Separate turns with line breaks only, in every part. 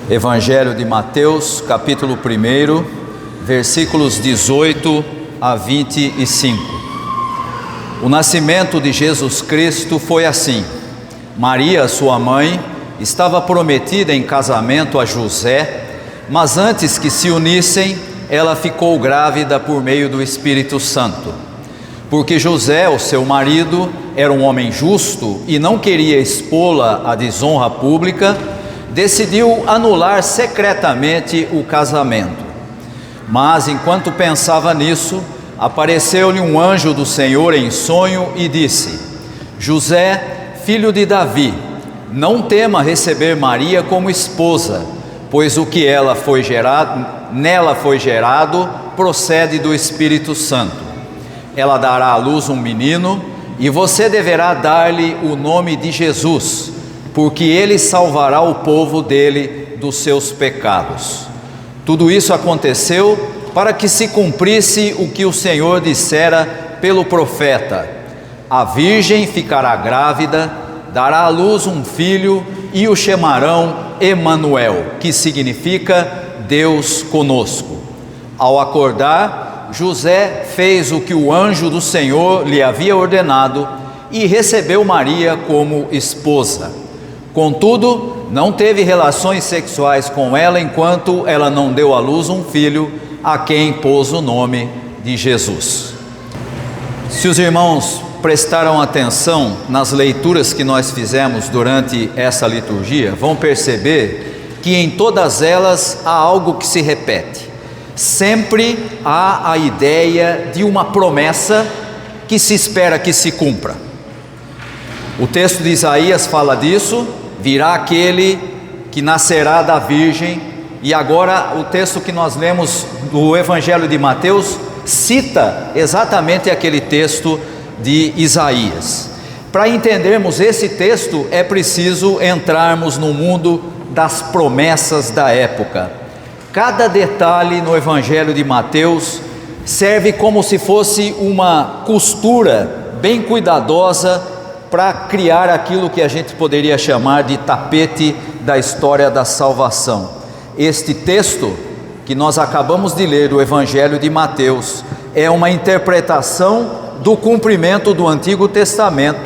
Evangelho de Mateus, capítulo 1, versículos 18 a 25. O nascimento de Jesus Cristo foi assim. Maria, sua mãe, estava prometida em casamento a José, mas antes que se unissem, ela ficou grávida por meio do Espírito Santo. Porque José, o seu marido, era um homem justo e não queria expô-la à desonra pública, decidiu anular secretamente o casamento. Mas enquanto pensava nisso, apareceu-lhe um anjo do Senhor em sonho e disse: José, filho de Davi, não tema receber Maria como esposa, pois o que nela foi gerado procede do Espírito Santo. Ela dará à luz um menino e você deverá dar-lhe o nome de Jesus, porque ele salvará o povo dele dos seus pecados. Tudo isso aconteceu para que se cumprisse o que o Senhor dissera pelo profeta: a virgem ficará grávida, dará à luz um filho e o chamarão Emanuel, que significa Deus conosco. Ao acordar, José fez o que o anjo do Senhor lhe havia ordenado e recebeu Maria como esposa. Contudo, não teve relações sexuais com ela enquanto ela não deu à luz um filho, a quem pôs o nome de Jesus. Se os irmãos prestaram atenção nas leituras que nós fizemos durante essa liturgia, vão perceber que em todas elas há algo que se repete. Sempre há a ideia de uma promessa que se espera que se cumpra. O texto de Isaías fala disso: virá aquele que nascerá da virgem. E agora o texto que nós lemos do Evangelho de Mateus cita exatamente aquele texto de Isaías. Para entendermos esse texto é preciso entrarmos no mundo das promessas da época. Cada detalhe no Evangelho de Mateus serve como se fosse uma costura bem cuidadosa para criar aquilo que a gente poderia chamar de tapete da história da salvação. Este texto que nós acabamos de ler do Evangelho de Mateus é uma interpretação do cumprimento do Antigo Testamento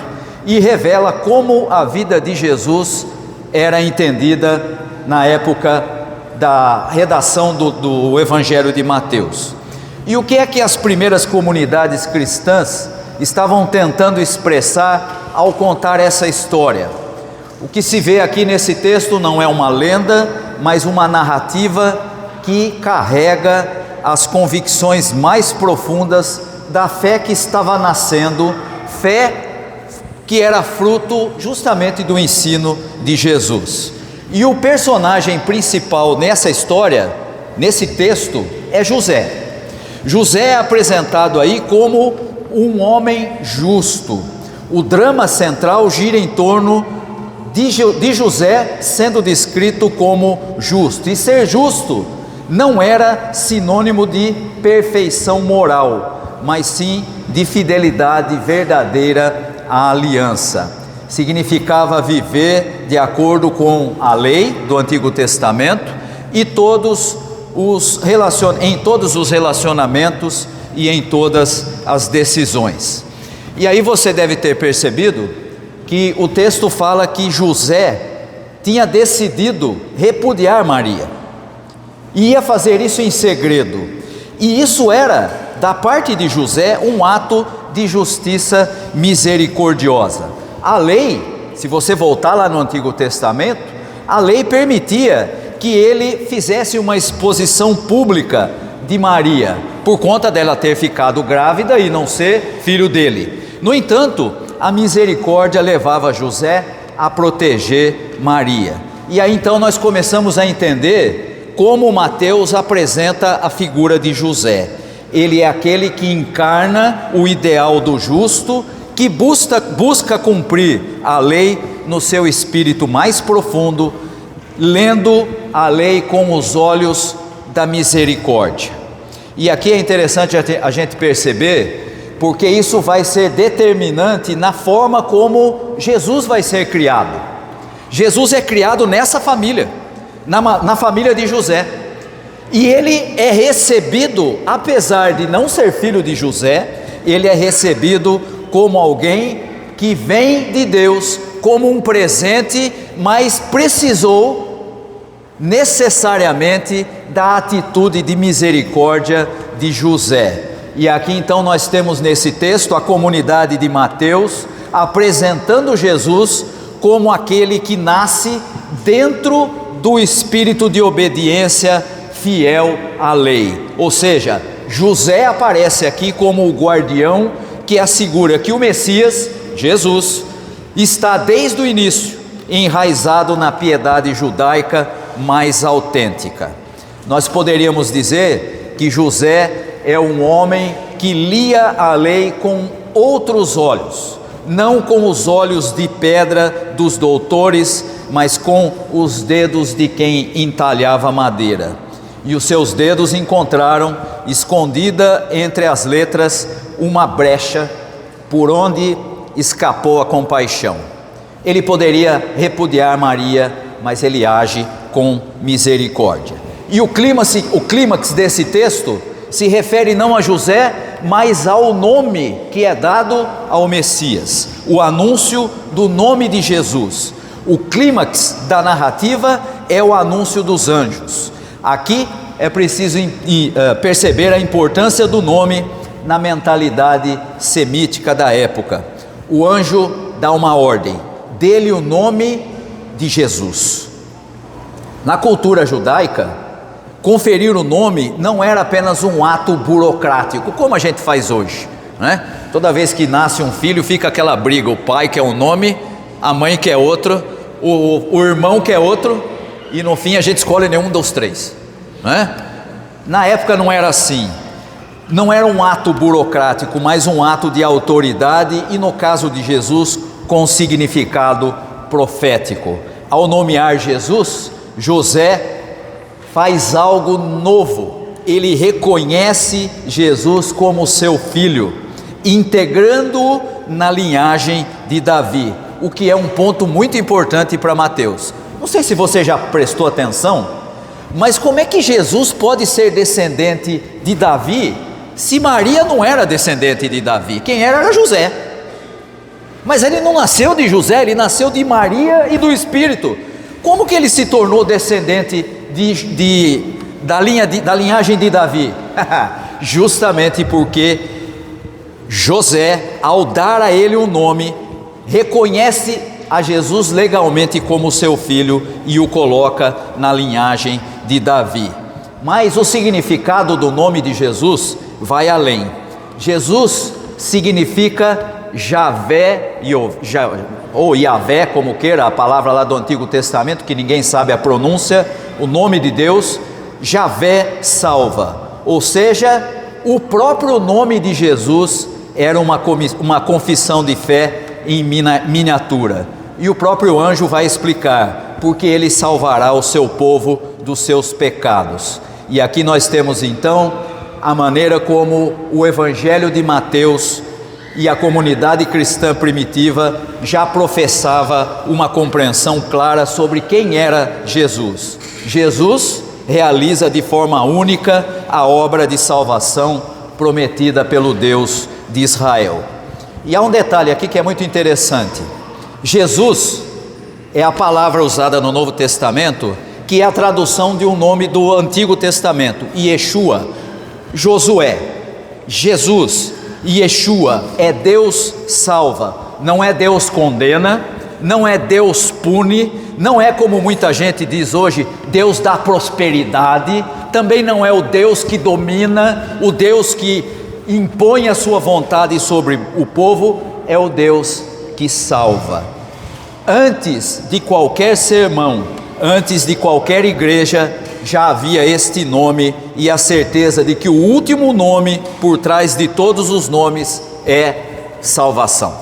e revela como a vida de Jesus era entendida na época da redação do Evangelho de Mateus. E o que é que as primeiras comunidades cristãs estavam tentando expressar ao contar essa história? O que se vê aqui nesse texto não é uma lenda, mas uma narrativa que carrega as convicções mais profundas da fé que estava nascendo, fé que era fruto justamente do ensino de Jesus. E o personagem principal nessa história, nesse texto, é José. José é apresentado aí como um homem justo. O drama central gira em torno de José sendo descrito como justo. E ser justo não era sinônimo de perfeição moral, mas sim de fidelidade verdadeira à aliança. Significava viver de acordo com a lei do Antigo Testamento e em todos os relacionamentos e em todas as decisões. E aí você deve ter percebido que o texto fala que José tinha decidido repudiar Maria, e ia fazer isso em segredo, e isso era, da parte de José, um ato de justiça misericordiosa. A lei, se você voltar lá no Antigo Testamento, a lei permitia que ele fizesse uma exposição pública de Maria, por conta dela ter ficado grávida e não ser filho dele. No entanto, a misericórdia levava José a proteger Maria. E aí então nós começamos a entender como Mateus apresenta a figura de José. Ele é aquele que encarna o ideal do justo, que busca cumprir a lei no seu espírito mais profundo, lendo a lei com os olhos da misericórdia. E aqui é interessante a gente perceber, porque isso vai ser determinante na forma como Jesus vai ser criado. Jesus é criado nessa família. na família de José. E ele é recebido, apesar de não ser filho de José, ele é recebido como alguém que vem de Deus, como um presente, mas precisou necessariamente da atitude de misericórdia de José. E aqui então nós temos nesse texto a comunidade de Mateus apresentando Jesus como aquele que nasce dentro do espírito de obediência fiel à lei. Ou seja, José aparece aqui como o guardião que assegura que o Messias, Jesus, está desde o início enraizado na piedade judaica mais autêntica. Nós poderíamos dizer que José é um homem que lia a lei com outros olhos, não com os olhos de pedra dos doutores, mas com os dedos de quem entalhava madeira. E os seus dedos encontraram, escondida entre as letras, uma brecha por onde escapou a compaixão. Ele poderia repudiar Maria, mas ele age com misericórdia. E o clímax desse texto se refere não a José, mas ao nome que é dado ao Messias, o anúncio do nome de Jesus. O clímax da narrativa é o anúncio dos anjos. Aqui é preciso perceber a importância do nome na mentalidade semítica da época. O anjo dá uma ordem: dê-lhe o nome de Jesus. Na cultura judaica, conferir o nome não era apenas um ato burocrático, como a gente faz hoje, né? Toda vez que nasce um filho fica aquela briga, o pai quer um nome, a mãe quer outro, o irmão quer outro, e no fim a gente escolhe nenhum dos três, né? Na época não era assim, não era um ato burocrático, mas um ato de autoridade, e no caso de Jesus, com significado profético. Ao nomear Jesus, José faz algo novo, ele reconhece Jesus como seu filho, integrando-o na linhagem de Davi, o que é um ponto muito importante para Mateus. Não sei se você já prestou atenção, mas como é que Jesus pode ser descendente de Davi, se Maria não era descendente de Davi? Quem era José, mas ele não nasceu de José, ele nasceu de Maria e do Espírito. Como que ele se tornou descendente da linhagem de Davi? Justamente porque José, ao dar a ele o nome, reconhece a Jesus legalmente como seu filho e o coloca na linhagem de Davi. Mas o significado do nome de Jesus vai além. Jesus significa Javé, ou Yahvé, como queira, a palavra lá do Antigo Testamento, que ninguém sabe a pronúncia, o nome de Deus. Javé salva, ou seja, o próprio nome de Jesus era uma confissão de fé em miniatura, e o próprio anjo vai explicar, porque ele salvará o seu povo dos seus pecados. E aqui nós temos então a maneira como o Evangelho de Mateus e a comunidade cristã primitiva já professava uma compreensão clara sobre quem era Jesus. Jesus realiza de forma única a obra de salvação prometida pelo Deus de Israel. E há um detalhe aqui que é muito interessante. Jesus é a palavra usada no Novo Testamento, que é a tradução de um nome do Antigo Testamento: Yeshua, Josué. Jesus, Yeshua, é Deus salva, não é Deus condena, não é Deus pune, não é como muita gente diz hoje, Deus dá prosperidade, também não é o Deus que domina, o Deus que impõe a sua vontade sobre o povo, é o Deus que salva. Antes de qualquer sermão, antes de qualquer igreja, já havia este nome e a certeza de que o último nome por trás de todos os nomes é salvação.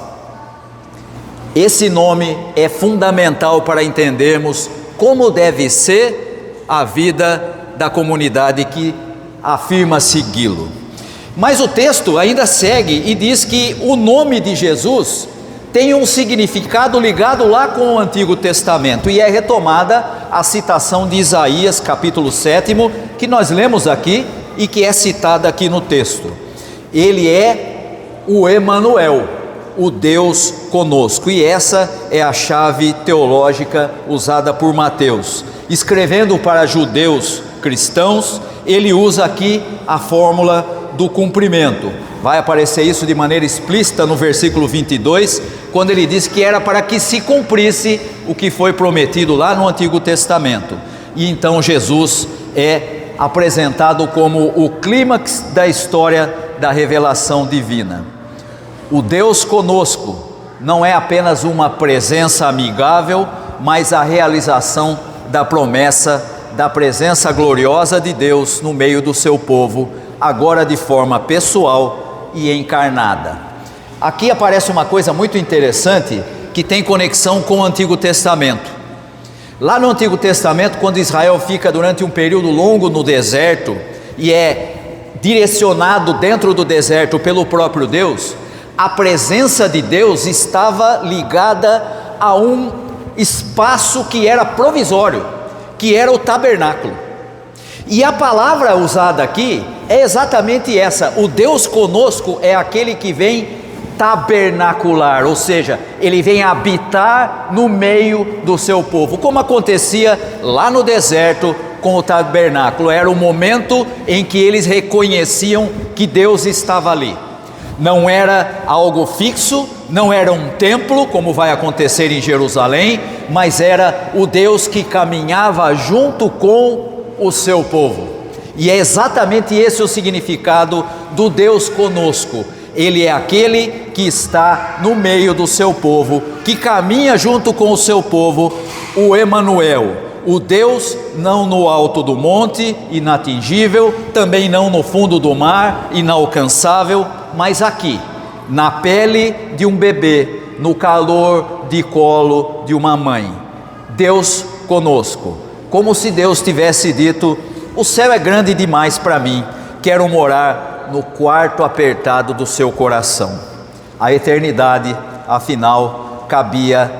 Esse nome é fundamental para entendermos como deve ser a vida da comunidade que afirma segui-lo. Mas o texto ainda segue e diz que o nome de Jesus tem um significado ligado lá com o Antigo Testamento, e é retomada a citação de Isaías, capítulo 7, que nós lemos aqui e que é citada aqui no texto. Ele é o Emanuel, o Deus conosco, e essa é a chave teológica usada por Mateus. Escrevendo para judeus cristãos, ele usa aqui a fórmula do cumprimento. Vai aparecer isso de maneira explícita no versículo 22, quando ele diz que era para que se cumprisse o que foi prometido lá no Antigo Testamento. E então Jesus é apresentado como o clímax da história da revelação divina. O Deus conosco não é apenas uma presença amigável, mas a realização da promessa da presença gloriosa de Deus no meio do seu povo, agora de forma pessoal e encarnada. Aqui aparece uma coisa muito interessante que tem conexão com o Antigo Testamento. Lá no Antigo Testamento, quando Israel fica durante um período longo no deserto e é direcionado dentro do deserto pelo próprio Deus, a presença de Deus estava ligada a um espaço que era provisório, que era o tabernáculo. E a palavra usada aqui é exatamente essa: o Deus conosco é aquele que vem tabernacular, ou seja, ele vem habitar no meio do seu povo, como acontecia lá no deserto com o tabernáculo. Era o momento em que eles reconheciam que Deus estava ali. Não era algo fixo, não era um templo, como vai acontecer em Jerusalém, mas era o Deus que caminhava junto com o seu povo. E é exatamente esse o significado do Deus conosco. Ele é aquele que está no meio do seu povo, que caminha junto com o seu povo, o Emanuel, o Deus não no alto do monte, inatingível, também não no fundo do mar, inalcançável, mas aqui, na pele de um bebê, no calor de colo de uma mãe. Deus conosco, como se Deus tivesse dito: o céu é grande demais para mim, quero morar no quarto apertado do seu coração. A eternidade, afinal, cabia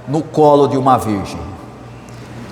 no colo de uma virgem.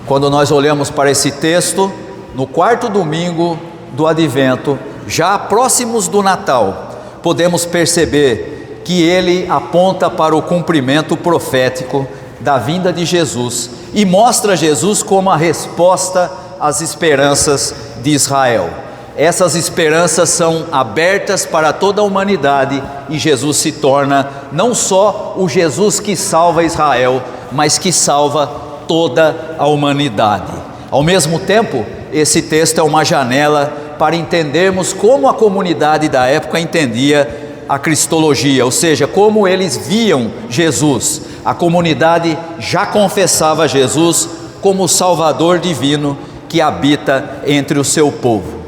Quando nós olhamos para esse texto, no quarto domingo do Advento, já próximos do Natal, podemos perceber que ele aponta para o cumprimento profético da vinda de Jesus e mostra Jesus como a resposta às esperanças de Israel. Essas esperanças são abertas para toda a humanidade e Jesus se torna não só o Jesus que salva Israel, mas que salva toda a humanidade. Ao mesmo tempo, esse texto é uma janela para entendermos como a comunidade da época entendia a cristologia, ou seja, como eles viam Jesus. A comunidade já confessava Jesus como o Salvador divino que habita entre o seu povo.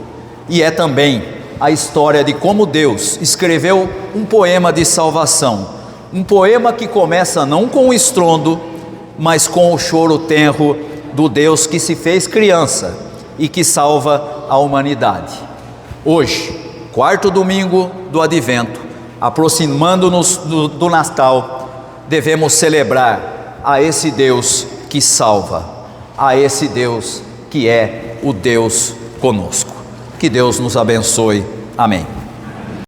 E é também a história de como Deus escreveu um poema de salvação, um poema que começa não com o estrondo, mas com o choro tenro do Deus que se fez criança e que salva a humanidade. Hoje, quarto domingo do Advento, aproximando-nos do Natal, devemos celebrar a esse Deus que salva, a esse Deus que é o Deus conosco. Que Deus nos abençoe. Amém.